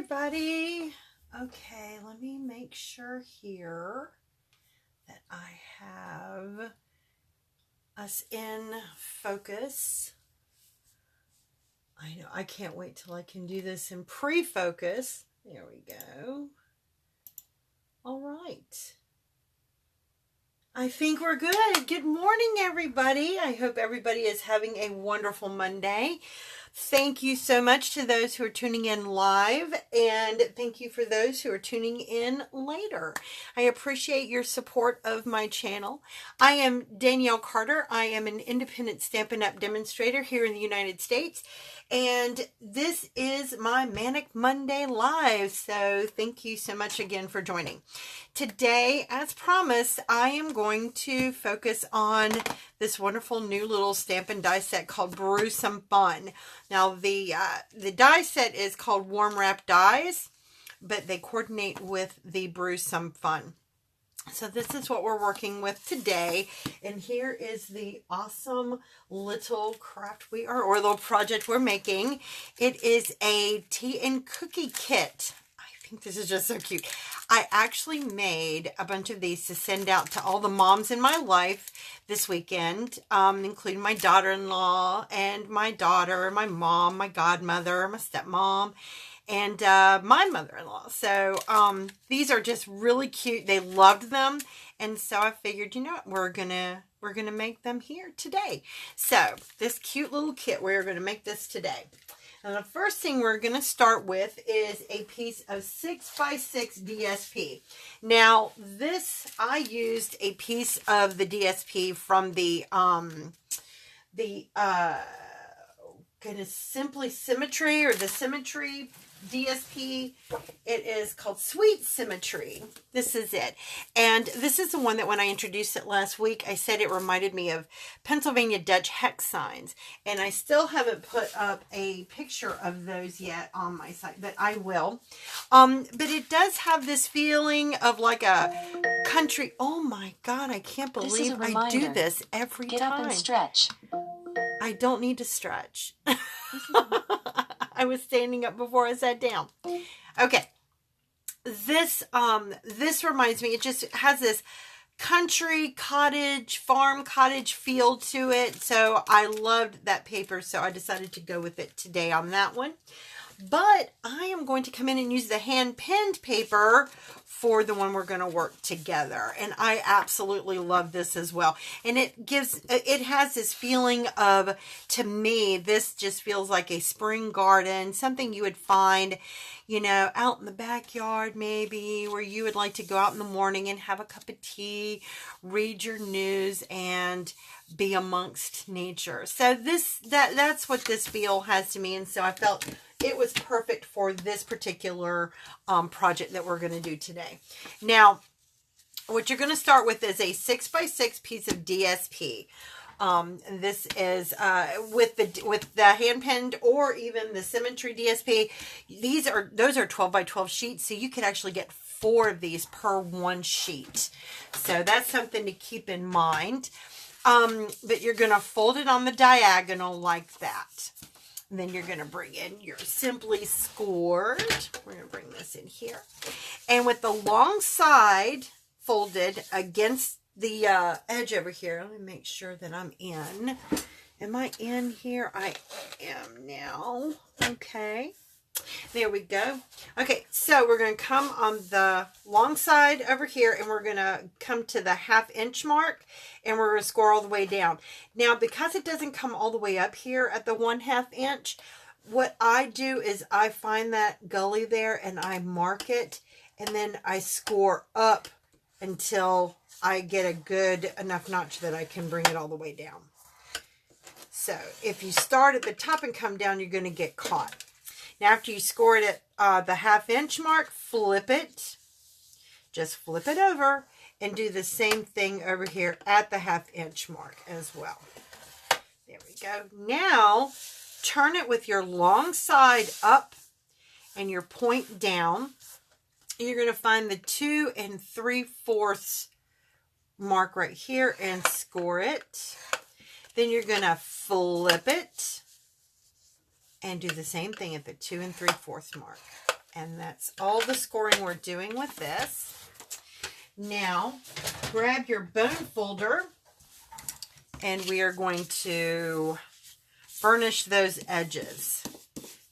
everybody. Okay, let me make sure here that I have us in focus. I know, I can't wait till I can do this in pre-focus. There we go. All right. I think we're good. Good morning, everybody. I hope everybody is having a wonderful Monday. Thank you so much to those who are tuning in live, and thank you for those who are tuning in later. I appreciate your support of my channel. I am Danielle Carter. I am an independent Stampin' Up! Demonstrator here in the United States, and this is my Manic Monday Live, so thank you so much again for joining. Today, as promised, I am going to focus on this wonderful new little Stampin' die set called Brew Some Fun. Now, the die set is called Warm Wrap Dies, but they coordinate with the Brew Some Fun. So this is what we're working with today, and here is the awesome little craft or little project we're making. It is a tea and cookie kit. I think this is just so cute. I actually made a bunch of these to send out to all the moms in my life this weekend, including my daughter-in-law and my daughter, my mom, my godmother, my stepmom, and my mother-in-law. So these are just really cute. They loved them, and so I figured, you know what, we're gonna make them here today. So this cute little kit, we're gonna make this today. And the first thing we're going to start with is a piece of 6x6 DSP. Now, I used a piece of the DSP from the Simply Symmetry, or the Symmetry DSP. It is called Sweet Symmetry. This is it. And this is the one that when I introduced it last week, I said it reminded me of Pennsylvania Dutch hex signs. And I still haven't put up a picture of those yet on my site, but I will. But it does have this feeling of like a country. Oh my God, I can't believe I do this every time. Get up and stretch. I don't need to stretch. I was standing up before I sat down. Okay. This reminds me, it just has this country cottage, farm cottage feel to it. So I loved that paper. So I decided to go with it today on that one. But I am going to come in and use the hand penned paper for the one we're going to work together. And I absolutely love this as well. And it has this feeling of, to me, this just feels like a spring garden, something you would find, you know, out in the backyard maybe, where you would like to go out in the morning and have a cup of tea, read your news, and be amongst nature. So that's what this feel has to me. And so I felt it was perfect for this particular project that we're going to do today. Now, what you're going to start with is a 6x6 piece of DSP. This is with the hand penned or even the Symmetry DSP. Those are 12x12 sheets, so you could actually get 4 of these per one sheet. So that's something to keep in mind. But you're going to fold it on the diagonal like that. And then you're going to bring in your Simply Scored. We're going to bring this in here. And with the long side folded against the edge over here, let me make sure that I'm in. Am I in here? I am now. Okay. There we go. Okay, so we're going to come on the long side over here, and we're going to come to the 1/2 inch mark, and we're going to score all the way down. Now, because it doesn't come all the way up here at the 1/2 inch, what I do is I find that gully there, and I mark it, and then I score up until I get a good enough notch that I can bring it all the way down. So, if you start at the top and come down, you're going to get caught. Now, after you score it at the 1/2 inch mark, flip it. Just flip it over and do the same thing over here at the 1/2 inch mark as well. There we go. Now, turn it with your long side up and your point down. You're going to find the 2 3/4 mark right here and score it. Then you're going to flip it and do the same thing at the 2 3/4 mark. And that's all the scoring we're doing with this. Now, grab your bone folder, and we are going to burnish those edges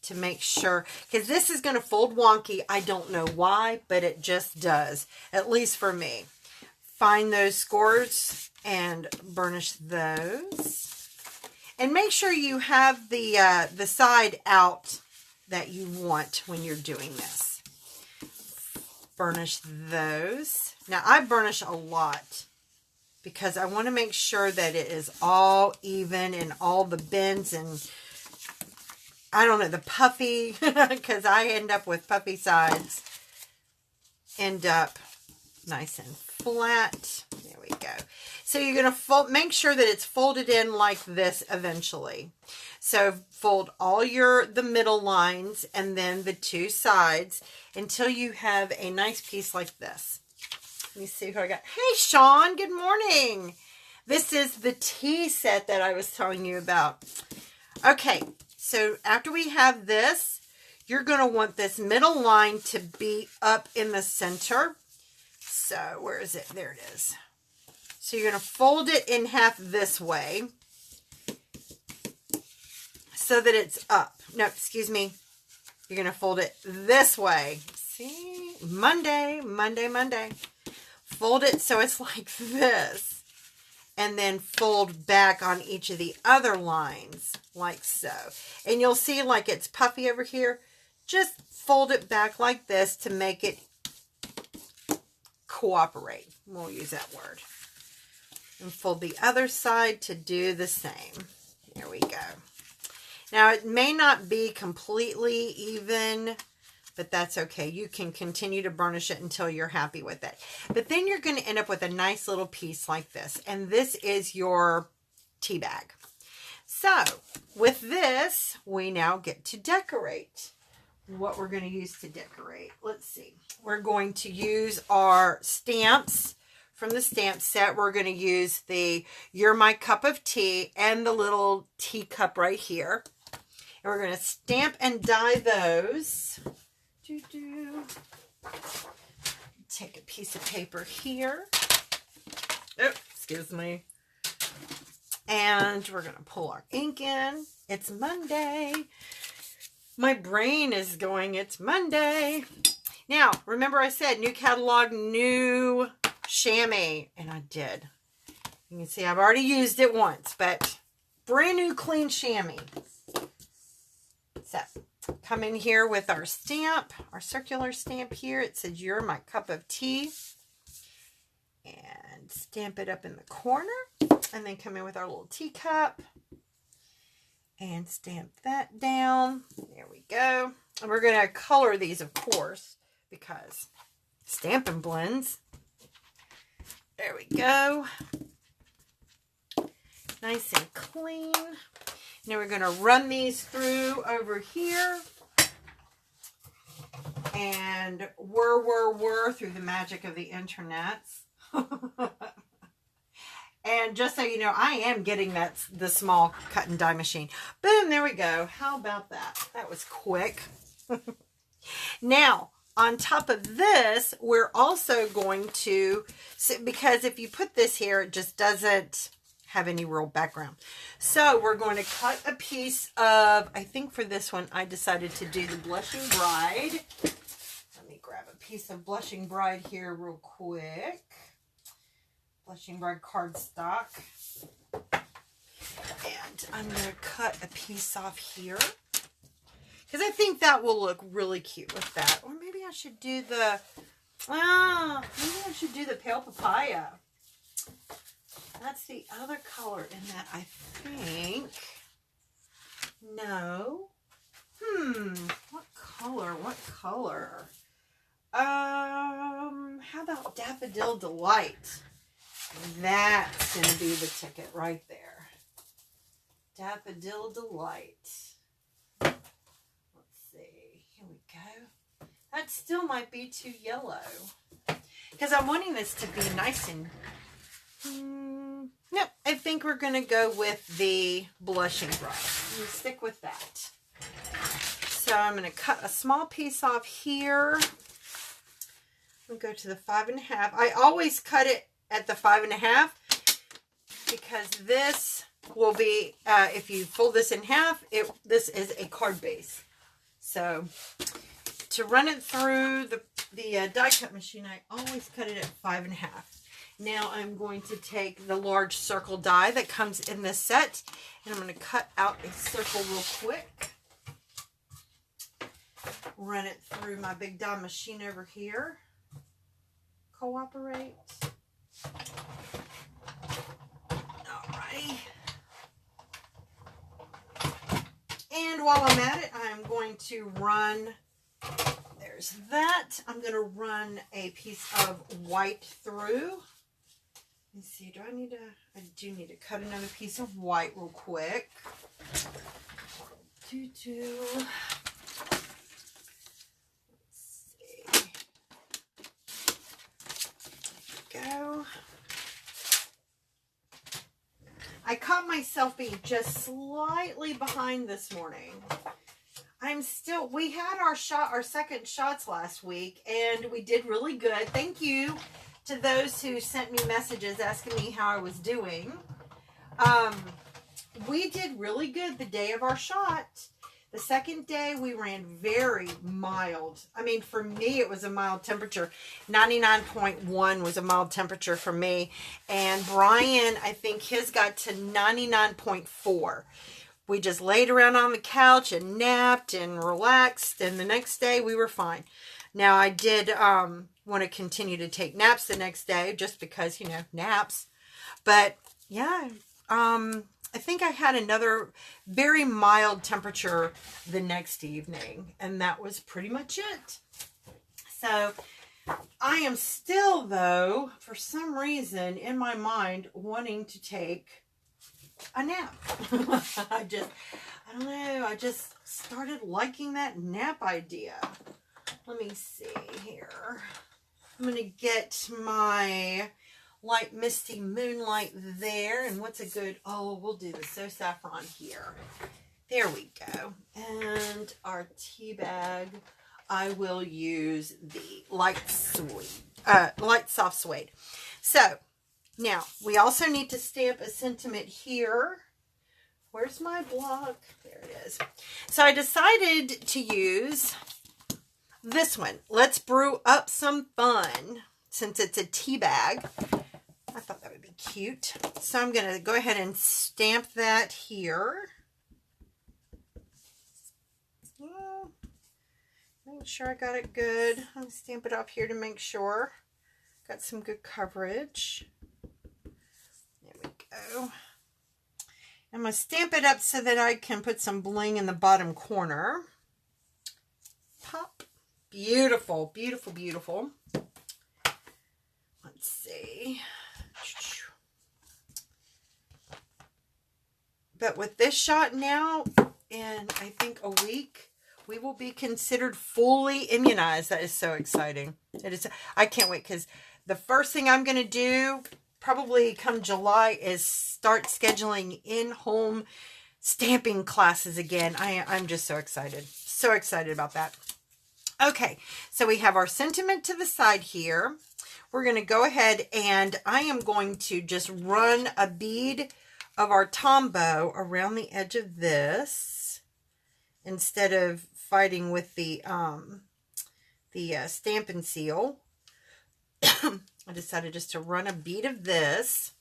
to make sure, because this is going to fold wonky. I don't know why, but it just does, at least for me. Find those scores and burnish those. And make sure you have the side out that you want when you're doing this. Burnish those. Now, I burnish a lot because I want to make sure that it is all even in all the bends and, I don't know, the puffy, because I end up with puffy sides, end up nice and flat. There we go. So you're going to make sure that it's folded in like this eventually. So fold all the middle lines and then the two sides until you have a nice piece like this. Let me see who I got. Hey, Sean, good morning. This is the tea set that I was telling you about. Okay, so after we have this, you're going to want this middle line to be up in the center. So where is it? There it is. So you're going to fold it in half this way so that it's up. No, excuse me. You're going to fold it this way. See? Monday. Fold it so it's like this. And then fold back on each of the other lines like so. And you'll see like it's puffy over here. Just fold it back like this to make it cooperate. We'll use that word. And fold the other side to do the same. There we go. Now, it may not be completely even, but that's okay. You can continue to burnish it until you're happy with it. But then you're going to end up with a nice little piece like this. And this is your tea bag. So, with this, we now get to decorate. What we're going to use to decorate. Let's see. We're going to use our stamps from the stamp set. We're going to use the You're My Cup of Tea and the little teacup right here. And we're going to stamp and die those. Take a piece of paper here. Oh, excuse me. And we're going to pull our ink in. It's Monday. My brain is going, it's Monday. Now, remember I said new catalog, new chamois. And I did. You can see I've already used it once, but brand new clean chamois. So, come in here with our stamp, our circular stamp here. It says, You're My Cup of Tea. And stamp it up in the corner. And then come in with our little teacup. And stamp that down. There we go. And we're going to color these, of course, because Stampin' Blends. There we go. Nice and clean. Now we're going to run these through over here. And whir through the magic of the internet. And just so you know, I am getting the small cut and die machine. Boom, there we go. How about that? That was quick. Now, on top of this, we're also going to, because if you put this here, it just doesn't have any real background. So we're going to cut a piece of, I think for this one, I decided to do the Blushing Bride. Let me grab a piece of Blushing Bride here real quick. Blushing Bride cardstock. And I'm going to cut a piece off here. Because I think that will look really cute with that. Or maybe I should do the pale papaya. That's the other color in that, I think. No. What color? How about Daffodil Delight? That's going to be the ticket right there. Daffodil Delight. Let's see. Here we go. That still might be too yellow. Because I'm wanting this to be nice and... no, I think we're going to go with the Blushing Bride. We'll stick with that. So I'm going to cut a small piece off here. I'm going to go to the 5.5. I always cut it at the 5.5 because this will be, if you fold this in half, this is a card base. So to run it through the die cut machine, I always cut it at 5.5. Now I'm going to take the large circle die that comes in this set, and I'm going to cut out a circle real quick. Run it through my big die machine over here. Cooperate. Alrighty. And while I'm at it, I'm going to run, there's that. I'm going to run a piece of white through. Let's see, I do need to cut another piece of white real quick. Let's see. There we go. I caught myself being just slightly behind this morning. We had our second shots last week, and we did really good. Thank you to those who sent me messages asking me how I was doing. We did really good the day of our shot. The second day we ran very mild. I mean, for me, it was a mild temperature. 99.1 was a mild temperature for me. And Brian, I think his got to 99.4. We just laid around on the couch and napped and relaxed. And the next day we were fine. Now, I did want to continue to take naps the next day just because, you know, naps. But, yeah, I think I had another very mild temperature the next evening, and that was pretty much it. So I am still, though, for some reason in my mind, wanting to take a nap. I don't know, I just started liking that nap idea. Let me see here. I'm going to get my light misty moonlight there, and what's a good, we'll do the So Saffron here. There we go. And our tea bag, I will use the light soft suede. So now we also need to stamp a sentiment here. Where's my block? There it is. So I decided to use this one. Let's brew up some fun, since it's a tea bag. I thought that would be cute. So I'm going to go ahead and stamp that here. Make sure I got it good. I'm going to stamp it up here to make sure. Got some good coverage. There we go. I'm going to stamp it up so that I can put some bling in the bottom corner. Pop. Beautiful, beautiful, beautiful. Let's see. But with this shot now, in I think a week, we will be considered fully immunized. That is so exciting. It is. I can't wait, because the first thing I'm going to do, probably come July, is start scheduling in-home stamping classes again. I'm just so excited. So excited about that. Okay, so we have our sentiment to the side here. We're going to go ahead and I am going to just run a bead of our Tombow around the edge of this instead of fighting with the Stampin' Seal. I decided just to run a bead of this.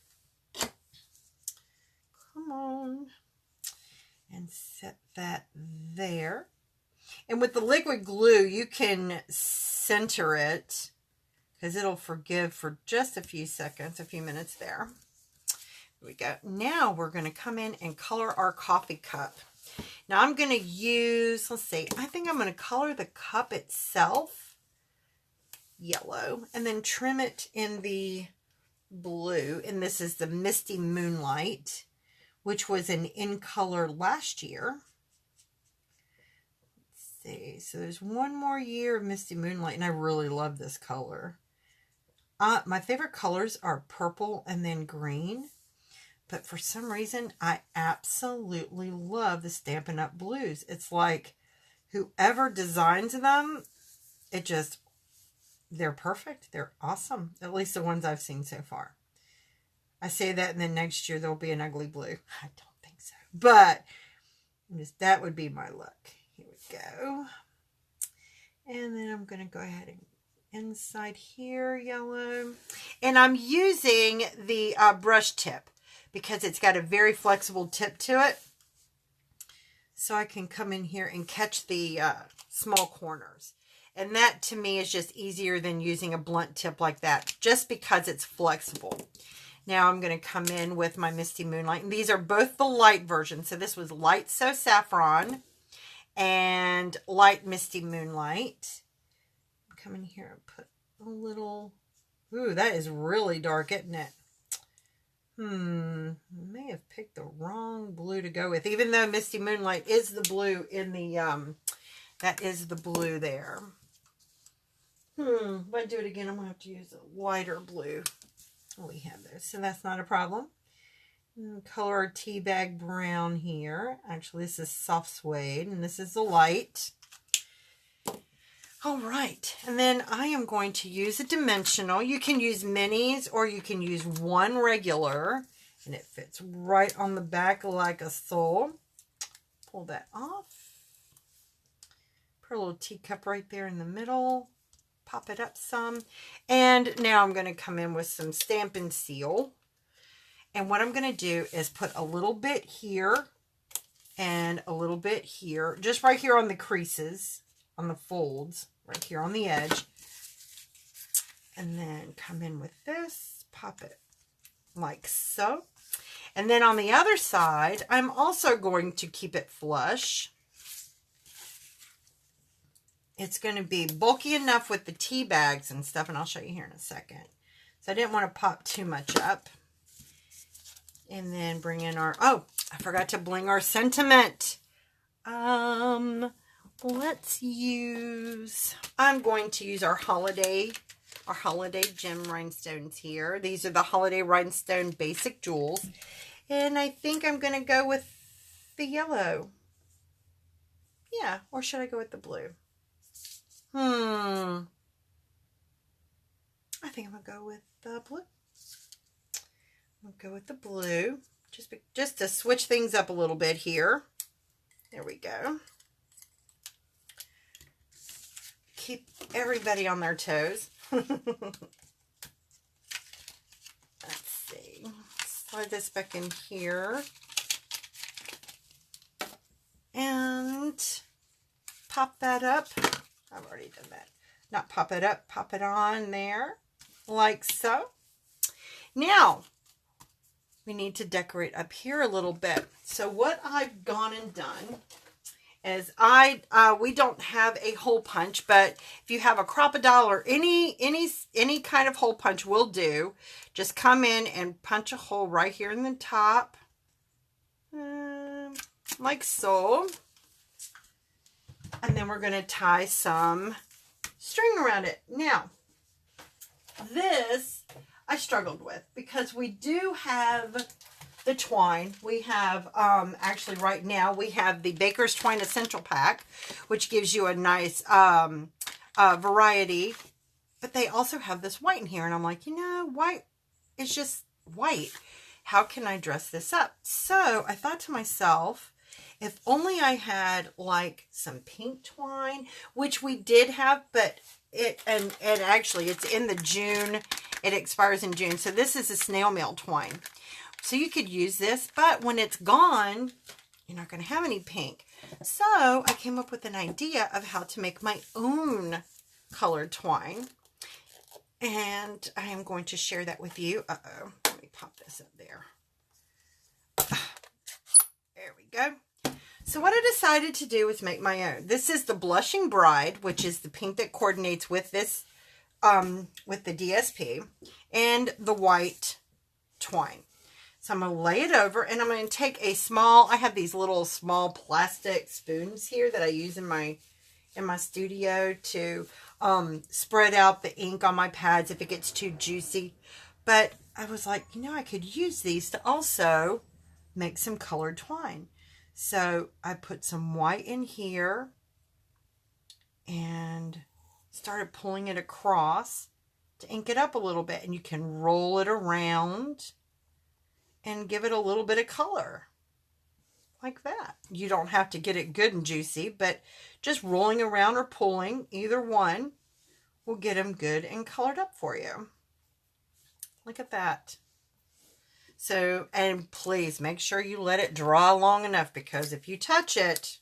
Come on. And set that there. And with the liquid glue, you can center it because it'll forgive for just a few seconds, a few minutes there. Here we go. Now we're going to come in and color our coffee cup. Now I'm going to use, let's see, I think I'm going to color the cup itself yellow and then trim it in the blue. And this is the Misty Moonlight, which was an in color last year. So there's one more year of Misty Moonlight, and I really love this color. My favorite colors are purple and then green, but for some reason I absolutely love the Stampin' Up! Blues. It's like whoever designs them, they're perfect. They're awesome. At least the ones I've seen so far. I say that, and then next year there'll be an ugly blue. I don't think so. But that would be my look. Here we go. And then I'm going to go ahead and inside here, yellow. And I'm using the brush tip because it's got a very flexible tip to it. So I can come in here and catch the small corners. And that to me is just easier than using a blunt tip like that, just because it's flexible. Now I'm going to come in with my Misty Moonlight. And these are both the light versions. So this was Light So Saffron and Light Misty Moonlight. Come in here and put a little... Ooh, that is really dark, isn't it? I may have picked the wrong blue to go with. Even though Misty Moonlight is the blue in the... that is the blue there. If I do it again, I'm going to have to use a lighter blue. We have those, so that's not a problem. Color our tea bag brown here. Actually, this is soft suede, and this is the light. All right, and then I am going to use a dimensional. You can use minis, or you can use one regular, and it fits right on the back like a soul. Pull that off. Put a little teacup right there in the middle. Pop it up some. And now I'm going to come in with some Stampin' Seal. And what I'm going to do is put a little bit here and a little bit here. Just right here on the creases, on the folds, right here on the edge. And then come in with this. Pop it like so. And then on the other side, I'm also going to keep it flush. It's going to be bulky enough with the tea bags and stuff, and I'll show you here in a second. So I didn't want to pop too much up. And then bring in our, oh, I forgot to bling our sentiment. Let's use, I'm going to use our holiday gem rhinestones here. These are the holiday rhinestone basic jewels. And I think I'm going to go with the yellow. Yeah, or should I go with the blue? I think I'm going to go with the blue. I'm going to go with the blue. Just to switch things up a little bit here. There we go. Keep everybody on their toes. Let's see. Slide this back in here. And pop that up. I've already done that. Not pop it up, pop it on there, like so. Now, we need to decorate up here a little bit. So what I've gone and done is we don't have a hole punch, but if you have a crocodile or any kind of hole punch will do. Just come in and punch a hole right here in the top, like so. And then we're going to tie some string around it. Now, this I struggled with because we do have the twine. We have, actually right now, we have the Baker's Twine Essential Pack, which gives you a nice variety. But they also have this white in here. And I'm like, you know, white is just white. How can I dress this up? So I thought to myself, if only I had like some pink twine, which we did have, but and actually it's in the June, it expires in June. So this is a snail mail twine. So you could use this, but when it's gone, you're not going to have any pink. So I came up with an idea of how to make my own colored twine. And I am going to share that with you. Uh-oh, let me pop this up there. There we go. So what I decided to do was make my own. This is the Blushing Bride, which is the pink that coordinates with this, with the DSP, and the white twine. So I'm going to lay it over, and I'm going to take a small, I have these little small plastic spoons here that I use in my studio to spread out the ink on my pads if it gets too juicy. But I was like, you know, I could use these to also make some colored twine. So I put some white in here, started pulling it across to ink it up a little bit. And you can roll it around and give it a little bit of color. Like that. You don't have to get it good and juicy, but just rolling around or pulling, either one, will get them good and colored up for you. Look at that. So, and please make sure you let it dry long enough, because if you touch it,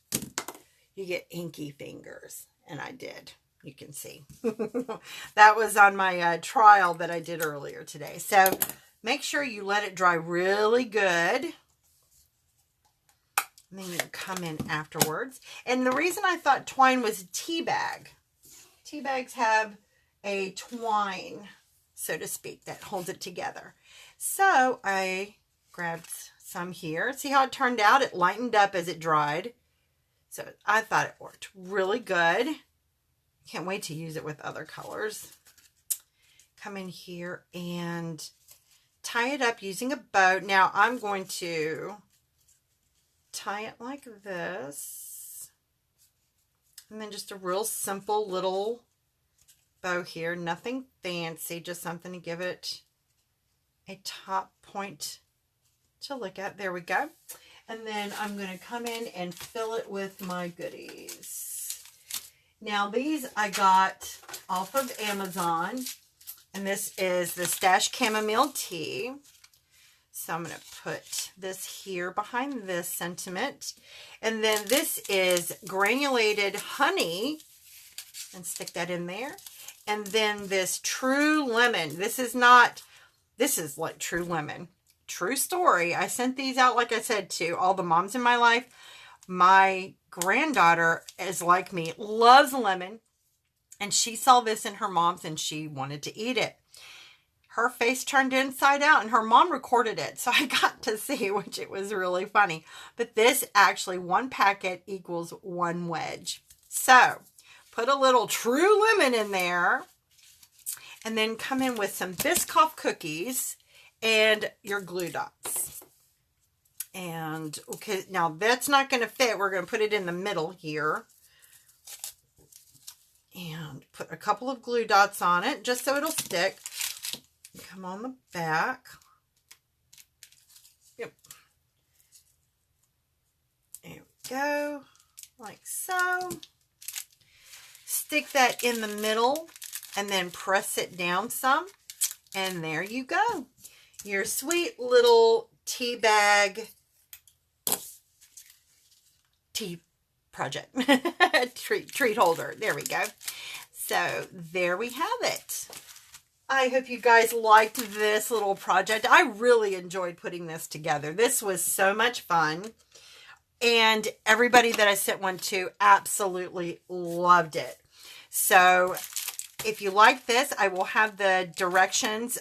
you get inky fingers. And I did. You can see. That was on my trial that I did earlier today. So, make sure you let it dry really good. And then you come in afterwards. And the reason I thought twine was a tea bag. Tea bags have a twine, so to speak, that holds it together. So I grabbed some here. See how it turned out? It lightened up as it dried. So I thought it worked really good. Can't wait to use it with other colors. Come in here and tie it up using a bow. Now I'm going to tie it like this, and then just a real simple little bow here, nothing fancy, just something to give it a top point to look at. There we go. And then I'm going to come in and fill it with my goodies. Now these I got off of Amazon, and this is the Stash Chamomile Tea. So I'm going to put this here behind this sentiment. And then this is granulated honey. And stick that in there. And then this True Lemon. This is like True Lemon. True story. I sent these out, like I said, to all the moms in my life. My granddaughter is like me, loves lemon. And she saw this in her mom's and she wanted to eat it. Her face turned inside out, and her mom recorded it. So I got to see, which it was really funny. But this actually, one packet equals one wedge. So put a little True Lemon in there, and then come in with some Biscoff cookies and your glue dots. And okay, now that's not going to fit. We're going to put it in the middle here. And put a couple of glue dots on it, just so it'll stick. Come on the back. Yep. There we go. Like so. Stick that in the middle and then press it down some. And there you go. Your sweet little tea bag tea project. treat holder. There we go. So there we have it. I hope you guys liked this little project. I really enjoyed putting this together. This was so much fun. And everybody that I sent one to absolutely loved it. So if you like this, I will have the directions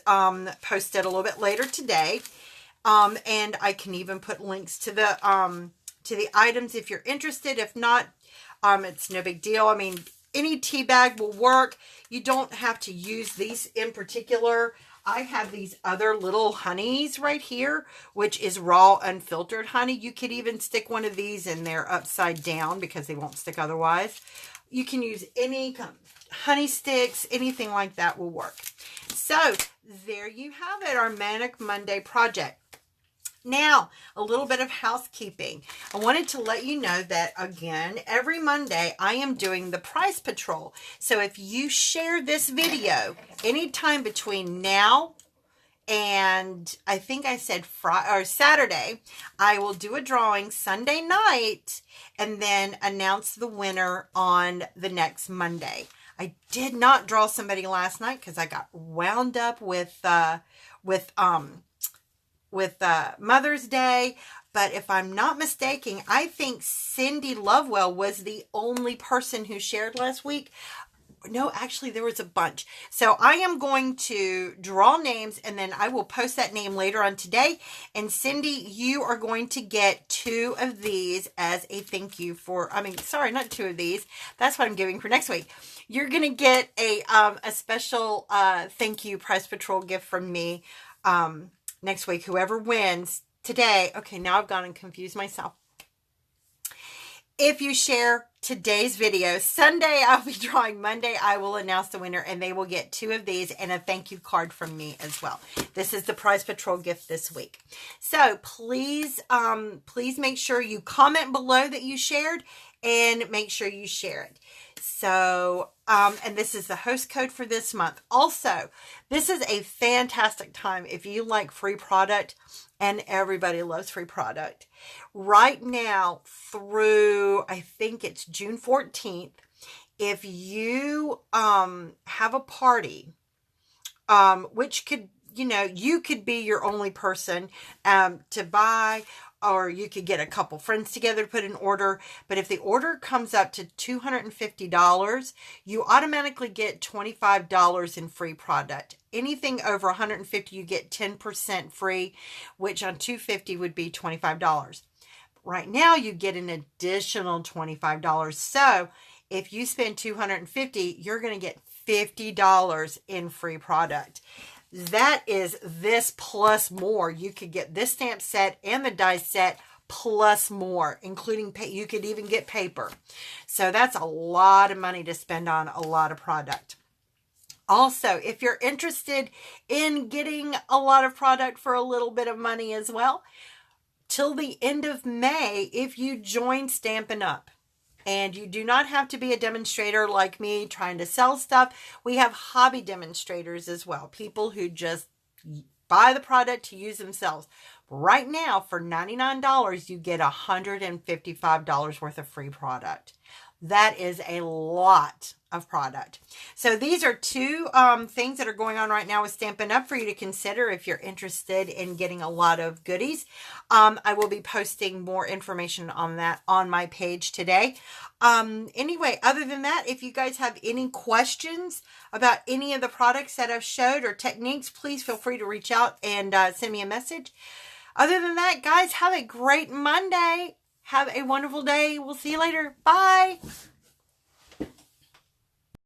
posted a little bit later today. And I can even put links to the items if you're interested. If not, it's no big deal. I mean, any tea bag will work. You don't have to use these in particular. I have these other little honeys right here, which is raw unfiltered honey. You could even stick one of these in there upside down because they won't stick otherwise. You can use any honey sticks, anything like that will work. So there you have it, our Manic Monday project. Now, a little bit of housekeeping. I wanted to let you know that, again, every Monday I am doing the price patrol. So if you share this video anytime between now and I think I said Friday or Saturday, I will do a drawing Sunday night and then announce the winner on the next Monday. I did not draw somebody last night because I got wound up with Mother's Day, but if I'm not mistaken, I think Cindy Lovewell was the only person who shared last week. No, actually there was a bunch. So I am going to draw names and then I will post that name later on today. And Cindy, you are going to get 2 of these as a thank you for, sorry, not 2 of these. That's what I'm giving for next week. You're going to get a special thank you Price Patrol gift from me next week. Whoever wins today. Okay, now I've gone and confused myself. If you share today's video. Sunday, I'll be drawing. Monday, I will announce the winner, and they will get 2 of these and a thank you card from me as well. This is the Prize Patrol gift this week. So please, please make sure you comment below that you shared, and make sure you share it. So, and this is the host code for this month. Also, this is a fantastic time if you like free product, and everybody loves free product. Right now through, I think it's June 14th, if you have a party, which could, you know, you could be your only person to buy, or you could get a couple friends together to put an order. But if the order comes up to $250, you automatically get $25 in free product. Anything over $150, you get 10% free, which on $250 would be $25. Right now, you get an additional $25. So if you spend $250, you're going to get $50 in free product. That is this plus more. You could get this stamp set and the die set plus more, including you could even get paper. So that's a lot of money to spend on a lot of product. Also, if you're interested in getting a lot of product for a little bit of money as well, till the end of May, if you join Stampin'Up, and you do not have to be a demonstrator like me trying to sell stuff. We have hobby demonstrators as well. People who just buy the product to use themselves. Right now, for $99, you get $155 worth of free product. That is a lot of product. So these are 2 things that are going on right now with Stampin'Up for you to consider if you're interested in getting a lot of goodies. I will be posting more information on that on my page today. Anyway, other than that, if you guys have any questions about any of the products that I've showed or techniques, please feel free to reach out and send me a message. Other than that, guys, have a great Monday. Have a wonderful day. We'll see you later. Bye.